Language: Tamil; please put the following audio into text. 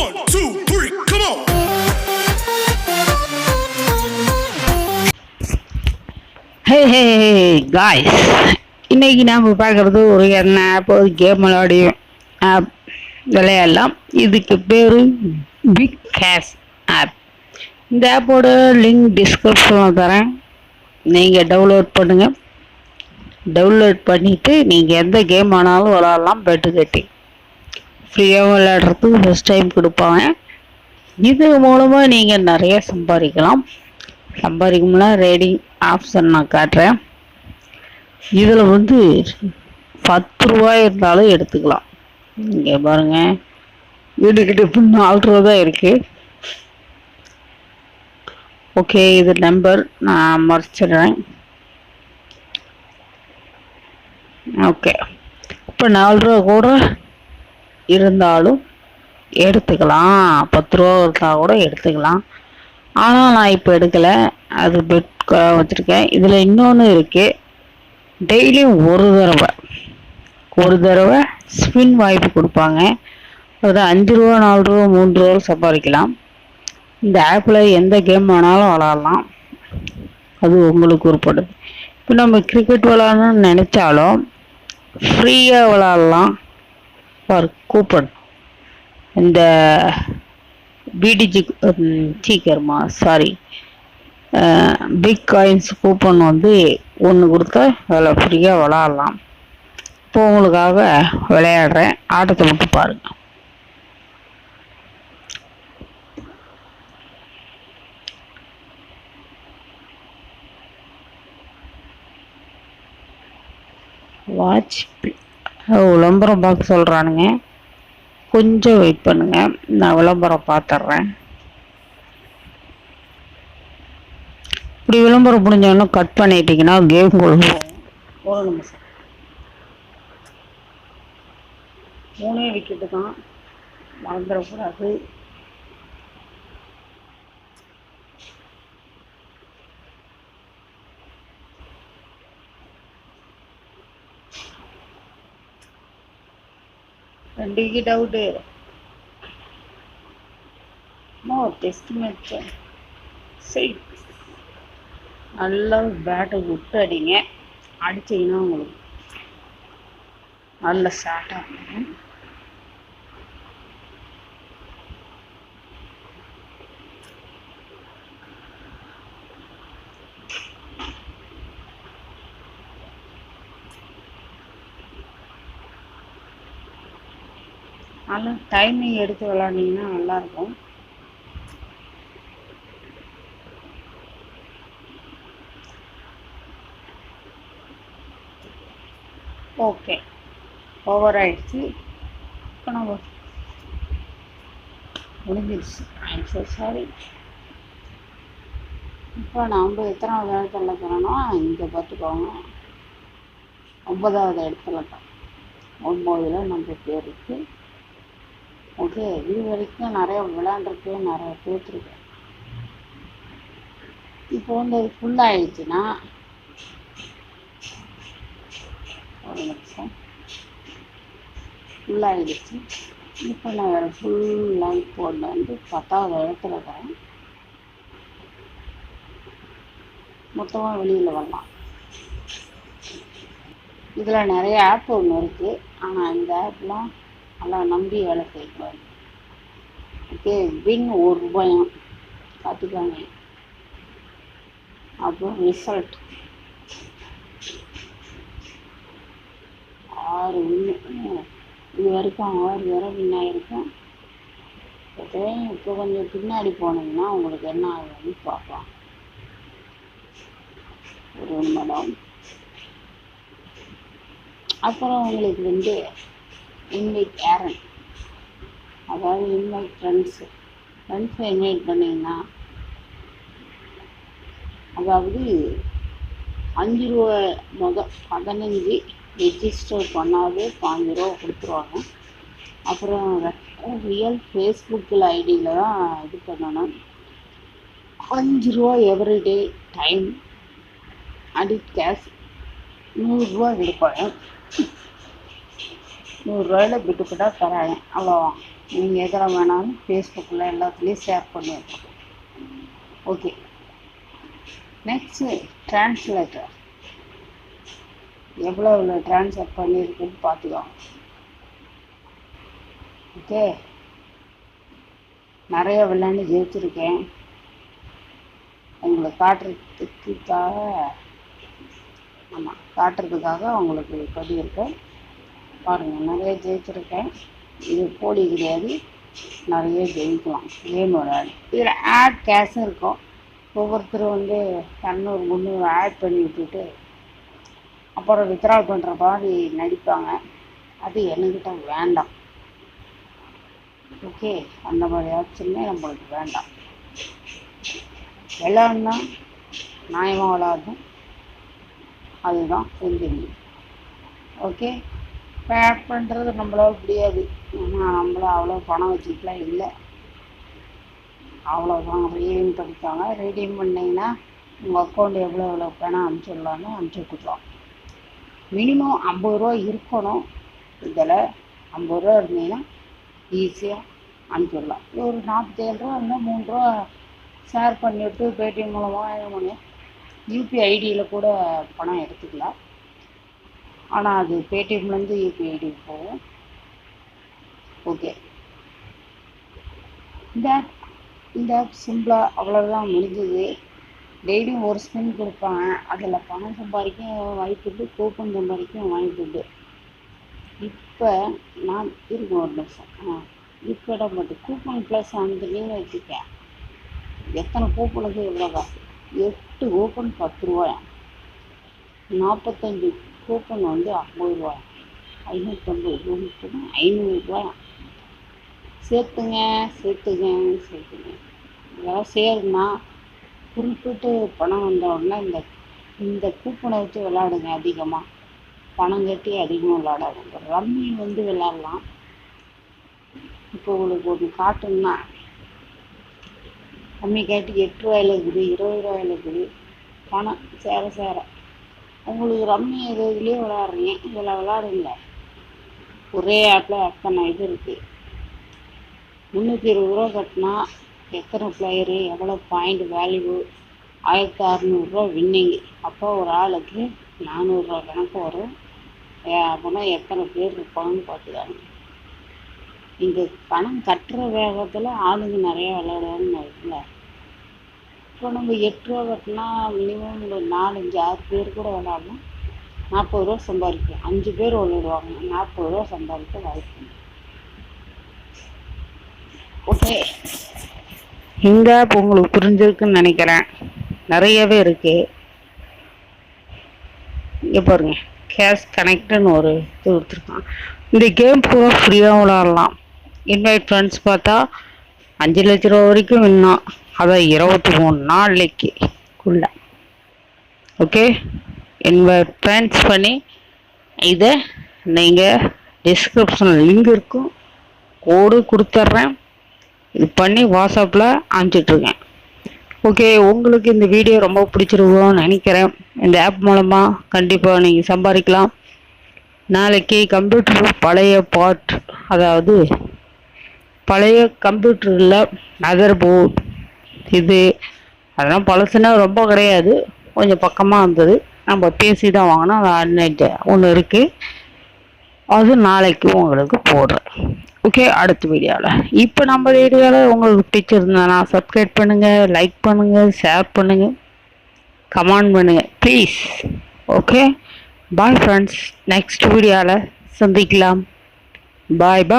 1, 2, 3, come on. ஹே காய்ஸ், இன்னைக்கு நாம் பார்க்குறது ஒரு என்ன ஆப், ஒரு கேம் ஆப் விளையாடலாம். இதுக்கு பேர் பிக் கேஷ் ஆப். இந்த ஆப்போட லிங்க் டிஸ்கிரிப்ஷனில் தரேன், நீங்கள் டவுன்லோட் பண்ணுங்கள். டவுன்லோட் பண்ணிவிட்டு நீங்கள் எந்த கேம் ஆனாலும் விளையாடலாம். பெட்டு கட்டி ஃப்ரீயாக விளையாடுறதுக்கு ஃபஸ்ட் டைம் கொடுப்பாங்க. இது மூலமாக நீங்கள் நிறைய சம்பாதிக்கலாம். சம்பாதிக்கும்னா ரேடிங் ஆப்ஷன் நான் காட்டுறேன். இதில் 10 ரூபாய் இருந்தாலும் எடுத்துக்கலாம். இங்கே பாருங்கள், வீடுக்கிட்ட இப்போ 4 ரூபா தான் இருக்குது. ஓகே, இது நம்பர் நான் மறைச்சிடுறேன். ஓகே, இப்போ 4 ரூபா கூட இருந்தாலும் எடுத்துக்கலாம். 10 ரூபா இருந்தால் கூட எடுத்துக்கலாம். ஆனால் நான் இப்போ எடுக்கலை, அது பெட் வச்சுருக்கேன். இதில் இன்னொன்று இருக்குது, டெய்லியும் ஒரு தடவை ஸ்பின் வாய்ப்பு கொடுப்பாங்க. அது 5 ரூபா 4 ரூபா 3 ரூபா சம்பாதிக்கலாம். இந்த ஆப்பில் எந்த கேம் வேணாலும் விளாட்லாம், அது உங்களுக்கு உட்படுது. இப்போ நம்ம கிரிக்கெட் விளாட்ணுன்னு நினச்சாலும் ஃப்ரீயாக விளாட்லாம். கூப்பன் இந்த பிடிஜி பிக் காயின்ஸ் கூப்பன் 1 கொடுத்தா அதில் ஃப்ரீயாக விளாட்லாம். இப்போ உங்களுக்காக விளையாடுறேன், ஆட்டத்தை மட்டும் பாருங்கள். வாட்ச் விளம்பரம் பார்க்க சொல்கிறானுங்க, கொஞ்சம் வெயிட் பண்ணுங்கள், நான் விளம்பரம் பார்த்துட்றேன். இப்படி விளம்பரம் முடிஞ்சோன்னா கட் பண்ணிட்டீங்கன்னா கேம் கொடுப்போம். ஒரு நிமிஷம், 3 விக்கெட்டு தான், மறந்துடக்கூடாது. ரெண்டு விக்கெட் அவுட்டு. டெஸ்ட் மேட்ச் சரி, நல்லா பேட்டை விட்டு அடிங்க. அடிச்சிங்கன்னா உங்களுக்கு நல்ல ஸ்டார்ட் ஆகும். நல்லா டைமிங் எடுத்து விளாண்டிங்கன்னா நல்லாயிருக்கும். ஓகே, ஓவர் ஆயிடுச்சு. இப்போ நம்ம முடிஞ்சிடுச்சு. சாரி. இப்போ நான் எத்தனாவது இடத்துல இருக்கிறேன்னா, இங்கே பார்த்துக்கோங்க, 9வது இடத்துல தான். 9ல் நம்ம பேர் இருக்கு. ஓகே, இது வரைக்கும் நிறைய விளையாண்டுருக்கு, நிறைய தோற்றுருக்கு. இப்போ அது ஃபுல்லாகிடுச்சுன்னா, ஒரு நிமிஷம், ஃபுல்லாகிடுச்சு. இப்போ நான் வேறு ஃபுல் லைஃப் போர்டில் 10வது இடத்துல இருக்கிறேன். மொத்தமாக வெளியில் வரலாம். இதில் நிறைய ஆப் ஒன்று இருக்குது, ஆனால் இந்த ஆப்லாம் நல்லா நம்பி வேலை செய்யக்கூடாது. ஓகே, வின் 1 ரூபாயும் பார்த்துக்காங்க. அப்புறம் ரிசல்ட் 6 வின்னு. இது வரைக்கும் 6 தடவை வின் ஆகிருக்கும். ஓகே, இப்போ கொஞ்சம் பின்னாடி போனீங்கன்னா உங்களுக்கு என்ன ஆகுதுன்னு பார்க்கலாம். ஒரு நிமிடம். அப்புறம் உங்களுக்கு இன்வைட் ஏரன், அதாவது இன்வைட் ஃப்ரெண்ட்ஸை இன்வைட் பண்ணிங்கன்னா, அதாவது 5 ரூபா 15 ரெஜிஸ்டர் பண்ணாவே 5 ரூபா கொடுத்துருவாங்க. அப்புறம் ரியல் ஃபேஸ்புக்கில் ஐடியில் தான் இது பண்ணணும். 5 ரூபா எவ்ரிடே டைம் அடிட் கேஷ் 100 ரூபா கொடுப்பாங்க. 100 பிட்டு கூட தராங்க. அவ்வளோதான். நீங்கள் எதில் வேணாலும் ஃபேஸ்புக்கில் எல்லாத்துலேயும் ஷேர் பண்ணியிருக்கோம். ஓகே, நெக்ஸ்ட்டு டிரான்ஸ்லேட்டர் எவ்வளோ ட்ரான்ஸ்ஃபர் பண்ணியிருக்குன்னு பார்த்துக்கோங்க. ஓகே, நிறைய விளையாண்டு ஜெயிச்சிருக்கேன். உங்களுக்கு காட்டுறதுக்காக உங்களுக்கு பதிவிருக்கேன். பாருங்கள், நிறைய ஜெயிச்சிருக்கேன். இது போலி கிடையாது, நிறைய ஜெயிக்கலாம். கேம் விளையாடு. இதில் ஆட் கேஷும் இருக்கும். ஒவ்வொருத்தரும் 200 300 ஆட் பண்ணி விட்டுட்டு அப்புறம் வித்ட்ரால் பண்ணுற மாதிரி நடிப்பாங்க. அது என்கிட்ட வேண்டாம். ஓகே, அந்த மாதிரி ஆப்ஷனே நம்மளுக்கு வேண்டாம். விளையாடுனா நியாயமாக விளையாடணும், அதுதான் செஞ்சுங்க. ஓகே, ஆட் பண்ணுறது நம்மளால முடியாது. ஏன்னா நம்மள அவ்வளோ பணம் வச்சுக்கலாம் இல்லை. அவ்வளோதான். ரீடீம் பண்ணிக்காங்க. ரீடீம் பண்ணிங்கன்னா உங்கள் அக்கௌண்ட் எவ்வளோ வேணால் அனுப்பிச்சிடலான்னு அனுப்பிச்சி விட்டுக்கலாம். மினிமம் 50 ரூபா இருக்கணும். இதில் 50 ரூபா இருந்தீங்கன்னா ஈஸியாக அனுப்பிடலாம். ஒரு 47 ரூபா இருந்தால் 3 ரூபா ஷேர் பண்ணிவிட்டு பேடிஎம் மூலமாக இது பண்ணி யூபிஐ ஐடியில் கூட பணம் எடுத்துக்கலாம். ஆனால் அது பேடிஎம்லேருந்து யூபிஐ ஐடிக்கு போகும். ஓகே, இந்த ஆப் சிம்பிளாக அவ்வளோதான் முடிஞ்சது. டெய்லியும் ஒரு ஸ்பின் கொடுப்பாங்க. அதில் பணம் சம்பாதிக்க வாய்ப்புண்டு, கூப்பன் சம்பாதிக்க வாய்ப்புண்டு. இப்போ நான் இருக்கும் ஒரு நிமிஷம். இப்போ இடம் போட்டு கூப்பன் ப்ளஸ் அந்த நீங்கள் வச்சுக்கேன். எத்தனை கூப்பனுக்கு எவ்வளோ காசு? 8 கூப்பன் 10 ரூபாயா, 45 கூப்பன் 50 ரூபாயா, 550 500 ரூபாயா. சேர்த்துங்க. இதெல்லாம் சேருனா குறிப்பிட்டு பணம் வந்த உடனே இந்த கூப்பனை வச்சு விளையாடுங்க. அதிகமாக பணம் கட்டி அதிகமாக விளையாடாதுங்க. ரம்மி விளையாடலாம். இப்போ உங்களுக்கு ஒன்று காட்டுன்னா ரம்மி கேட்டு 8 ரூபாயில் இருக்குது, 20 ரூபாயில் இருக்குது. பணம் சேர உங்களுக்கு ரம்மி இதுலேயே விளையாடுறீங்க. இதில் விளையாடுங்க. ஒரே ஆப்பில் அத்தனை இது இருக்குது. 320 ரூபா கட்டினா எத்தனை பிளேயரு, எவ்வளோ பாயிண்ட் வேல்யூ, 1600 ரூபா வின்னிங்கு. அப்போ ஒரு ஆளுக்கு 400 ரூபா கணக்கு வரும். அப்படின்னா எத்தனை பேர் இருப்பாங்கன்னு பார்த்துக்காங்க. இந்த பணம் கட்டுற வேகத்தில் ஆளுங்க நிறையா விளையாடுவாங்கன்னு இருக்குல்ல. இப்போ நம்ம 8 ரூபா கட்டினா மினிமம் ஒரு 4 5 6 பேர் கூட விளையாடலாம். 40 ரூபா சம்பாதிக்கும். 5 பேர் விளையாடுவாங்க, 40 ரூபா சம்பாதிக்க வாய்ப்பு. ஓகே, இந்த ஆப் உங்களுக்கு புரிஞ்சிருக்குன்னு நினைக்கிறேன். நிறையவே இருக்கு. இங்கே பாருங்க, கேஷ் கனெக்ட்னு ஒரு இது கொடுத்துருக்கான். இந்த கேம் பூரா ஃப்ரீயாக விளாட்லாம். இன்வைட் ஃப்ரெண்ட்ஸ் பார்த்தா 5 லட்ச ரூபா வரைக்கும் இன்னும் அதை 23 நாளைக்குள்ள. ஓகே, இன்வைட் ஃப்ரெண்ட்ஸ் பண்ணி இதை நீங்கள் டிஸ்கிரிப்ஷனில் லிங்க் இருக்கும், கோடு கொடுத்துட்றேன். இது பண்ணி வாட்ஸ்அப்பில் அனுப்பிச்சிட்ருக்கேன். ஓகே, உங்களுக்கு இந்த வீடியோ ரொம்ப பிடிச்சிருக்கும்னு நினைக்கிறேன். இந்த ஆப் மூலமாக கண்டிப்பாக நீங்கள் சம்பாதிக்கலாம். நாளைக்கு கம்ப்யூட்டர் பழைய பார்ட், அதாவது பழைய கம்ப்யூட்டரில் மதர் போர்ட் இது அதெல்லாம் பழசுனா ரொம்ப கிடையாது, கொஞ்சம் பக்கமாக இருந்தது. நம்ம பேசி தான் வாங்கினோம். அது அன்னைக்கு ஒன்று இருக்குது, அது நாளைக்கு உங்களுக்கு போடுறேன். ஓகே, அடுத்த வீடியோவில். இப்போ நம்ம வீடியோவில் உங்களுக்கு பிடிச்சிருந்தா சப்ஸ்கிரைப் பண்ணுங்கள், லைக் பண்ணுங்கள், ஷேர் பண்ணுங்கள், கமெண்ட் பண்ணுங்கள் please. Okay, bye friends. Next வீடியோவில் சந்திக்கலாம். பாய்.